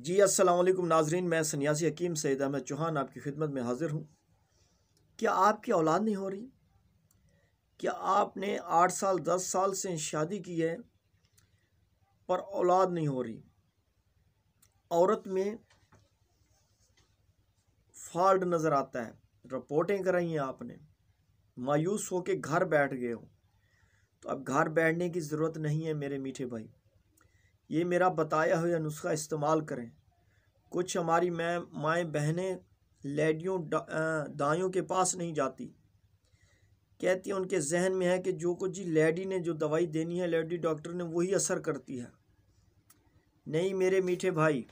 जी अस्सलाम वालेकुम नाजरीन, मैं सन्यासी हकीम सैयद अहमद चौहान आपकी खिदमत में हाजिर हूँ। क्या आपकी औलाद नहीं हो रही? क्या आपने 8 साल 10 साल से शादी की है पर औलाद नहीं हो रही? औरत में फॉल्ट नज़र आता है, रिपोर्टें कराई हैं आपने, मायूस होकर घर बैठ गए हो। तो अब घर बैठने की ज़रूरत नहीं है मेरे मीठे भाई। ये मेरा बताया हुआ नुस्खा इस्तेमाल करें। कुछ हमारी माएँ बहनें लेडियों दाइयों के पास नहीं जाती, कहती हैं उनके जहन में है कि जो कुछ जी लेडी ने जो दवाई देनी है, लेडी डॉक्टर ने, वही असर करती है। नहीं मेरे मीठे भाई,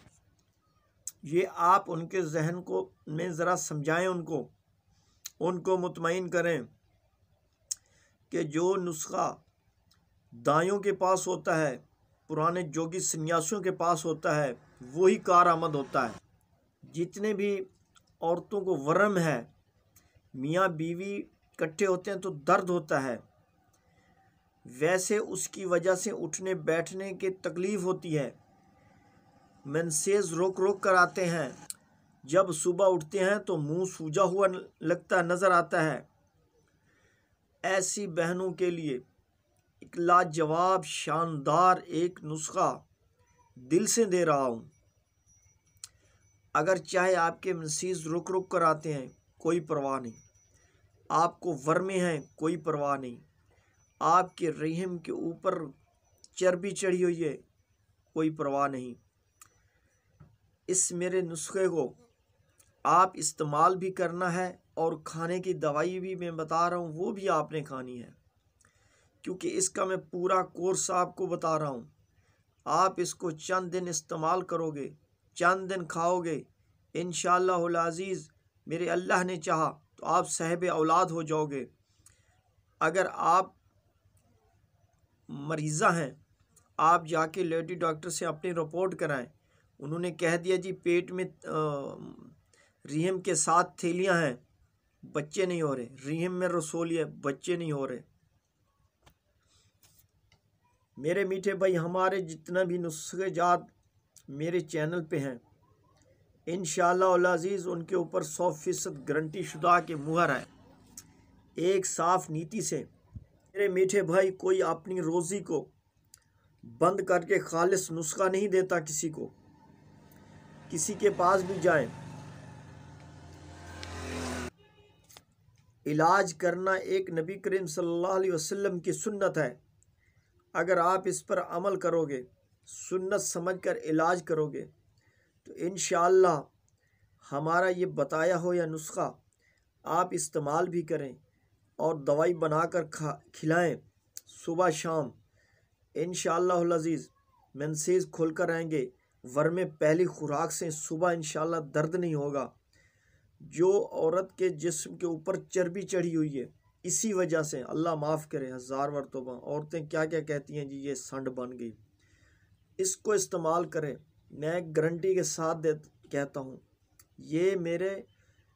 ये आप उनके जहन को में ज़रा समझाएं, उनको मुतमईन करें कि जो नुस्खा दाइयों के पास होता है, पुराने जोगी सन्यासियों के पास होता है, वही कारआमद होता है। जितने भी औरतों को वरम है, मियाँ बीवी इकट्ठे होते हैं तो दर्द होता है, वैसे उसकी वजह से उठने बैठने की तकलीफ़ होती है, मेंसेस रोक रोक कर आते हैं, जब सुबह उठते हैं तो मुंह सूजा हुआ लगता नज़र आता है। ऐसी बहनों के लिए एक लाजवाब शानदार एक नुस्खा दिल से दे रहा हूँ। अगर चाहे आपके मेंसेस रुक रुक कर आते हैं, कोई परवाह नहीं, आपको वर्मे हैं, कोई परवाह नहीं, आपके रहम के ऊपर चर्बी चढ़ी हुई है, कोई परवाह नहीं। इस मेरे नुस्खे को आप इस्तेमाल भी करना है और खाने की दवाई भी मैं बता रहा हूँ वो भी आपने खानी है, क्योंकि इसका मैं पूरा कोर्स आपको बता रहा हूँ। आप इसको चंद दिन इस्तेमाल करोगे, चंद दिन खाओगे, इंशाअल्लाहुल अज़ीज़ मेरे अल्लाह ने चाहा तो आप साहिब औलाद हो जाओगे। अगर आप मरीज़ा हैं, आप जाके लेडी डॉक्टर से अपनी रिपोर्ट कराएं। उन्होंने कह दिया जी पेट में रहम के 7 थैलियाँ हैं, बच्चे नहीं हो रहे, रहम में रसोली है, बच्चे नहीं हो रहे। मेरे मीठे भाई, हमारे जितना भी नुस्खे जात मेरे चैनल पे हैं, इंशाअल्लाह अज़ीज़ उनके ऊपर 100% गारंटी शुदा के मुहर है, एक साफ़ नीति से। मेरे मीठे भाई, कोई अपनी रोज़ी को बंद करके खालिस नुस्खा नहीं देता किसी को। किसी के पास भी जाएं, इलाज करना एक नबी करीम सल्लल्लाहु अलैहि वसल्लम की सुन्नत है। अगर आप इस पर अमल करोगे, सुन्नत समझकर इलाज करोगे, तो इंशाअल्लाह हमारा ये बताया हो या नुस्खा आप इस्तेमाल भी करें और दवाई बनाकर खिलाएं सुबह शाम, इंशाअल्लाहुल अज़ीज़ मेंसेस खुलकर आएंगे। वर्मे पहली खुराक से सुबह इंशाअल्लाह दर्द नहीं होगा। जो औरत के जिस्म के ऊपर चर्बी चढ़ी हुई है, इसी वजह से, अल्लाह माफ़ करे, हज़ार बार तौबा, औरतें क्या क्या कहती हैं जी ये संड बन गई। इसको इस्तेमाल करें, मैं गारंटी के साथ कहता हूँ, ये मेरे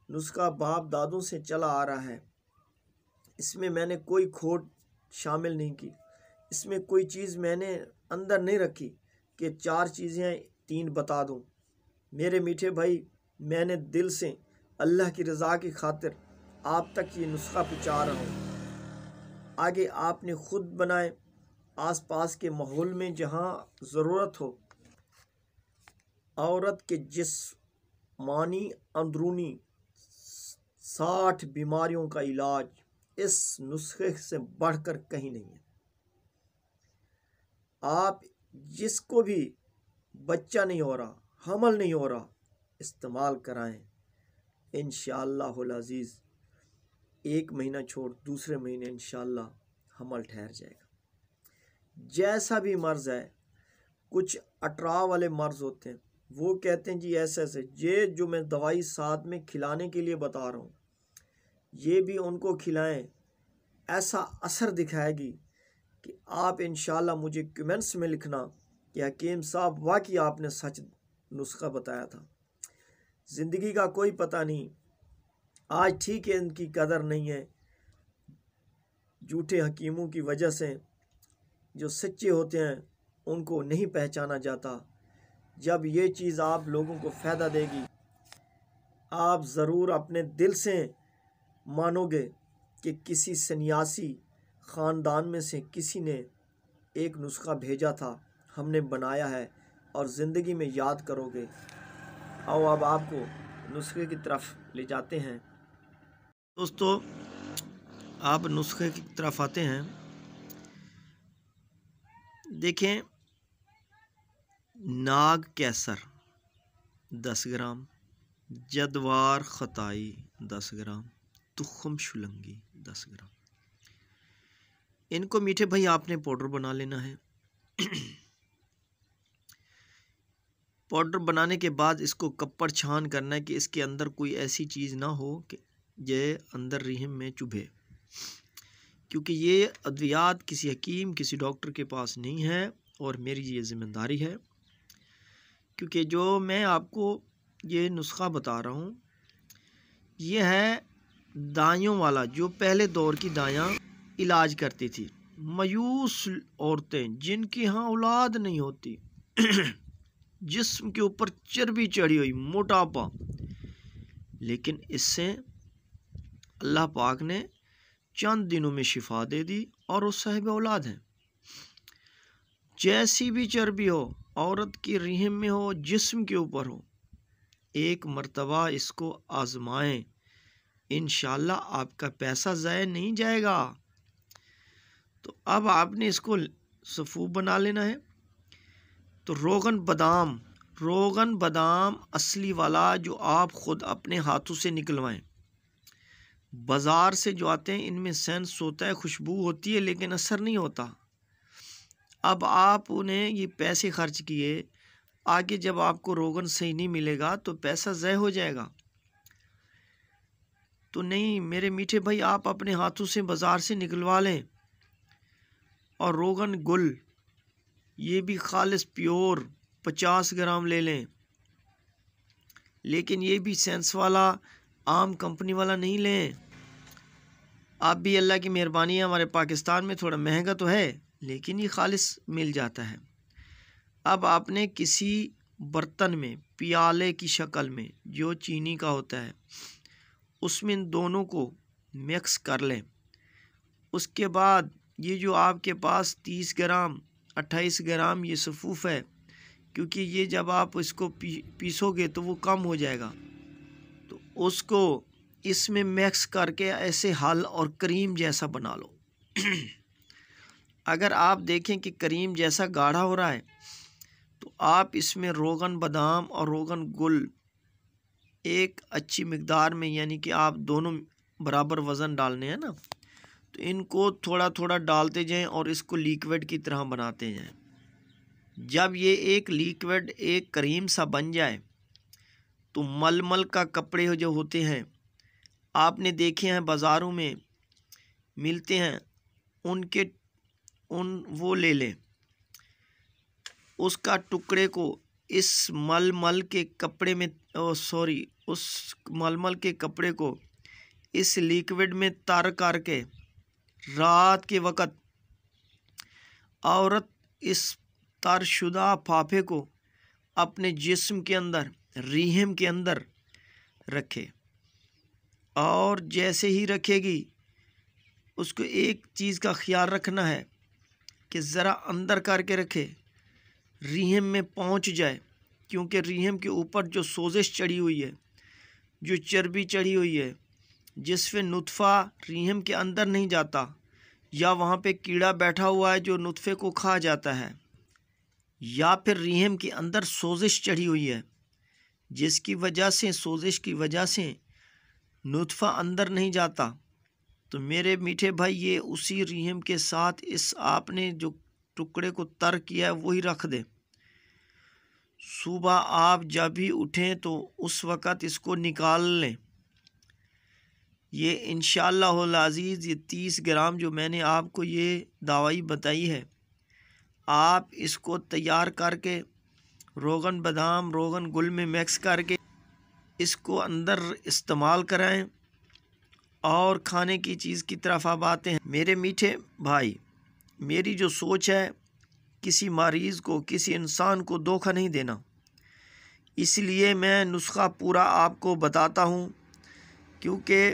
नुस्खा बाप दादों से चला आ रहा है। इसमें मैंने कोई खोट शामिल नहीं की, इसमें कोई चीज़ मैंने अंदर नहीं रखी कि 4 चीज़ें 3 बता दूँ। मेरे मीठे भाई, मैंने दिल से अल्लाह की रज़ा की खातिर आप तक ये नुस्खा पहुँचा रहा हूँ। आगे आपने ख़ुद बनाए, आसपास के माहौल में जहाँ ज़रूरत हो। औरत के जिस्मानी अंदरूनी 60 बीमारियों का इलाज इस नुस्खे से बढ़कर कहीं नहीं है। आप जिसको भी बच्चा नहीं हो रहा, हमल नहीं हो रहा, इस्तेमाल कराएं, इंशाअल्लाहुल अज़ीज़ 1 महीना छोड़ दूसरे महीने इंशाअल्लाह हमल ठहर जाएगा। जैसा भी मर्ज़ है, कुछ अटराव वाले मर्ज़ होते हैं, वो कहते हैं जी ऐसे ऐसे, ये जो मैं दवाई साथ में खिलाने के लिए बता रहा हूँ, ये भी उनको खिलाएं, ऐसा असर दिखाएगी कि आप इंशाअल्लाह मुझे कमेंट्स में लिखना कि हकीम साहब वाकई आपने सच नुस्खा बताया था। ज़िंदगी का कोई पता नहीं, आज ठीक है इनकी कदर नहीं है, झूठे हकीमों की वजह से जो सच्चे होते हैं उनको नहीं पहचाना जाता। जब ये चीज़ आप लोगों को फ़ायदा देगी, आप ज़रूर अपने दिल से मानोगे कि किसी सन्यासी ख़ानदान में से किसी ने एक नुस्खा भेजा था, हमने बनाया है, और ज़िंदगी में याद करोगे। आओ अब आपको नुस्खे की तरफ ले जाते हैं। दोस्तों, आप नुस्खे की तरफ आते हैं। देखें, नाग कैसर 10 ग्राम, जदवार खताई 10 ग्राम, तुखम शुलंगी 10 ग्राम। इनको मीठे भाई आपने पाउडर बना लेना है। पाउडर बनाने के बाद इसको कप्पड़ छान करना है कि इसके अंदर कोई ऐसी चीज़ ना हो कि ये अंदर रिहम में चुभे, क्योंकि ये अद्वियात किसी हकीम किसी डॉक्टर के पास नहीं है और मेरी ये ज़िम्मेदारी है। क्योंकि जो मैं आपको ये नुस्खा बता रहा हूँ ये है दाइयों वाला, जो पहले दौर की दायाँ इलाज करती थी। मायूस औरतें जिनकी यहाँ औलाद नहीं होती, जिस्म के ऊपर चर्बी चढ़ी हुई, मोटापा, लेकिन इससे अल्लाह पाक ने चंद दिनों में शिफा दे दी और वो साहिब औलाद हैं। जैसी भी चर्बी हो, औरत की रिहम में हो, जिस्म के ऊपर हो, एक मर्तबा इसको आजमाएं, इंशाल्लाह आपका पैसा ज़ाया नहीं जाएगा। तो अब आपने इसको सफ़ूफ बना लेना है। तो रोगन बादाम असली वाला, जो आप ख़ुद अपने हाथों से निकलवाएं। बाज़ार से जो आते हैं इनमें सेंस होता है, खुशबू होती है, लेकिन असर नहीं होता। अब आप उन्हें ये पैसे खर्च किए, आगे जब आपको रोगन सही नहीं मिलेगा तो पैसा ज़ाया हो जाएगा। तो नहीं मेरे मीठे भाई, आप अपने हाथों से बाज़ार से निकलवा लें। और रोगन गुल, ये भी खालिस प्योर 50 ग्राम ले लें, लेकिन ये भी सेंस वाला, आम कंपनी वाला नहीं लें। आप भी अल्लाह की मेहरबानी है, हमारे पाकिस्तान में थोड़ा महंगा तो है, लेकिन ये खालिस मिल जाता है। अब आपने किसी बर्तन में, प्याले की शक्ल में, जो चीनी का होता है, उसमें इन दोनों को मिक्स कर लें। उसके बाद ये जो आपके पास 30 ग्राम 28 ग्राम ये सफ़ूफ है, क्योंकि ये जब आप इसको पीसोगे तो वो कम हो जाएगा, तो उसको इसमें मिक्स करके ऐसे हल और क्रीम जैसा बना लो। अगर आप देखें कि क्रीम जैसा गाढ़ा हो रहा है तो आप इसमें रोगन बादाम और रोगन गुल एक अच्छी मिकदार में, यानी कि आप दोनों बराबर वज़न डालने हैं ना, तो इनको थोड़ा थोड़ा डालते जाएं और इसको लिक्विड की तरह बनाते जाएं। जब ये एक लिक्विड, एक क्रीम सा बन जाए तो मलमल का कपड़े जो होते हैं, आपने देखे हैं बाज़ारों में मिलते हैं, वो ले लें। उसका टुकड़े को इस मलमल के कपड़े में, उस मलमल के कपड़े को इस लिक्विड में तर करके रात के वक़्त औरत इस तरशुदा फाफे को अपने जिस्म के अंदर, रिहम के अंदर रखे। और जैसे ही रखेगी, उसको एक चीज़ का ख्याल रखना है कि ज़रा अंदर करके रखे, रिहम में पहुंच जाए, क्योंकि रिहम के ऊपर जो सोजिश चढ़ी हुई है, जो चर्बी चढ़ी हुई है, जिसमें नुतफ़ा रिहम के अंदर नहीं जाता, या वहाँ पे कीड़ा बैठा हुआ है जो नुतफ़े को खा जाता है, या फिर रिहम के अंदर सोजिश चढ़ी हुई है, जिसकी वजह से, सोजिश की वजह से नुतफ़ा अंदर नहीं जाता, तो मेरे मीठे भाई ये उसी रिहम के साथ इस आपने जो टुकड़े को तर किया है वही रख दें। सुबह आप जब भी उठें तो उस वक़्त इसको निकाल लें। ये इंशाअल्लाहुल अज़ीज़, ये 30 ग्राम जो मैंने आपको ये दवाई बताई है, आप इसको तैयार करके रोगन बादाम, रोगन गुल में मिक्स करके इसको अंदर इस्तेमाल कराएं। और खाने की चीज़ की तरफ आप आते हैं। मेरे मीठे भाई, मेरी जो सोच है, किसी मरीज़ को, किसी इंसान को धोखा नहीं देना। इसलिए मैं नुस्खा पूरा आपको बताता हूँ, क्योंकि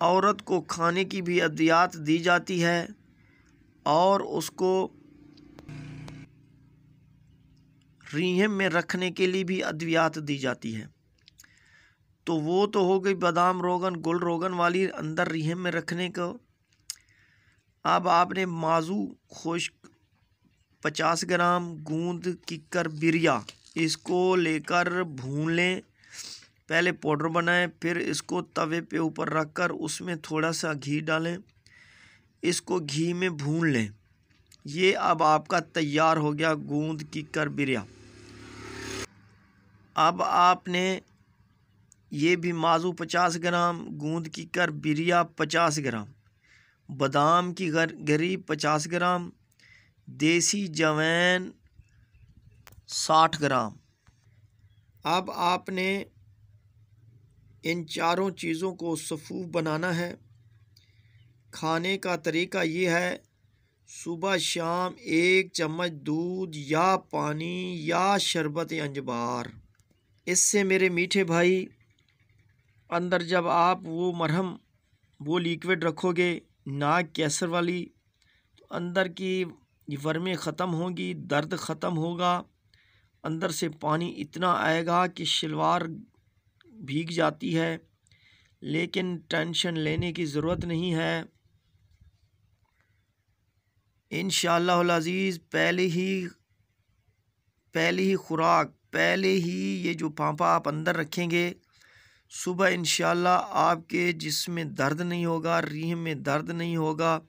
औरत को खाने की भी अद्वियात दी जाती है और उसको रीहम में रखने के लिए भी अद्वियात दी जाती है। तो वो तो हो गई बादाम रोगन गुल रोगन वाली अंदर रीहम में रखने को। अब आपने माजू खुश्क 50 ग्राम, गूंद किकर बिरिया, इसको लेकर भून लें। पहले पाउडर बनाएं, फिर इसको तवे पे ऊपर रखकर उसमें थोड़ा सा घी डालें, इसको घी में भून लें। ये अब आपका तैयार हो गया गूंद किकर बिरिया। अब आपने ये भी माजू 50 ग्राम, गूंद किकर बिरिया 50 ग्राम, बादाम की गरी 50 ग्राम, देसी जवैन 60 ग्राम। अब आपने इन चारों चीज़ों को सफ़ूफ बनाना है। खाने का तरीका ये है, सुबह शाम 1 चम्मच दूध या पानी या शरबत अंजबार। इससे मेरे मीठे भाई अंदर जब आप वो मरहम, वो लिक्विड रखोगे नाक कैंसर वाली, तो अंदर की वर्में ख़त्म होंगी, दर्द ख़त्म होगा, अंदर से पानी इतना आएगा कि शलवार भीग जाती है। लेकिन टेंशन लेने की ज़रूरत नहीं है। इंशाअल्लाह अज़ीज़ पहले ही खुराक, पहले ही ये जो पापा आप अंदर रखेंगे, सुबह इंशाअल्लाह आपके जिस्म में दर्द नहीं होगा, रीह में दर्द नहीं होगा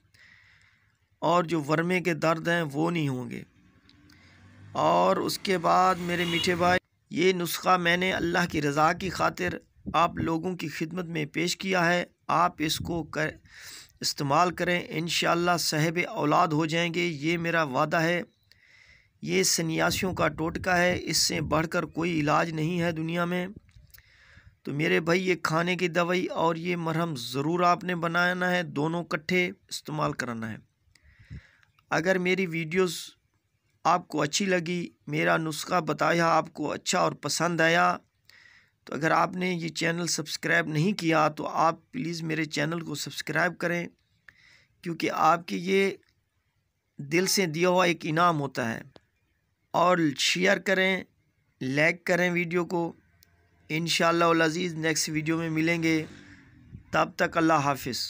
और जो वर्मे के दर्द हैं वो नहीं होंगे। और उसके बाद मेरे मीठे भाई, ये नुस्खा मैंने अल्लाह की रज़ा की खातिर आप लोगों की खिदमत में पेश किया है। आप इसको इस्तेमाल करें, इंशाअल्लाह साहिब औलाद हो जाएंगे, ये मेरा वादा है। ये सन्यासियों का टोटका है, इससे बढ़कर कोई इलाज नहीं है दुनिया में। तो मेरे भाई ये खाने की दवाई और ये मरहम ज़रूर आपने बनाना है, दोनों इकट्ठे इस्तेमाल कराना है। अगर मेरी वीडियोस आपको अच्छी लगी, मेरा नुस्खा बताया आपको अच्छा और पसंद आया, तो अगर आपने ये चैनल सब्सक्राइब नहीं किया तो आप प्लीज़ मेरे चैनल को सब्सक्राइब करें, क्योंकि आपके ये दिल से दिया हुआ एक इनाम होता है। और शेयर करें, लाइक करें वीडियो को। इंशाअल्लाह अज़ीज़ नेक्स्ट वीडियो में मिलेंगे, तब तक अल्लाह हाफ़िज़।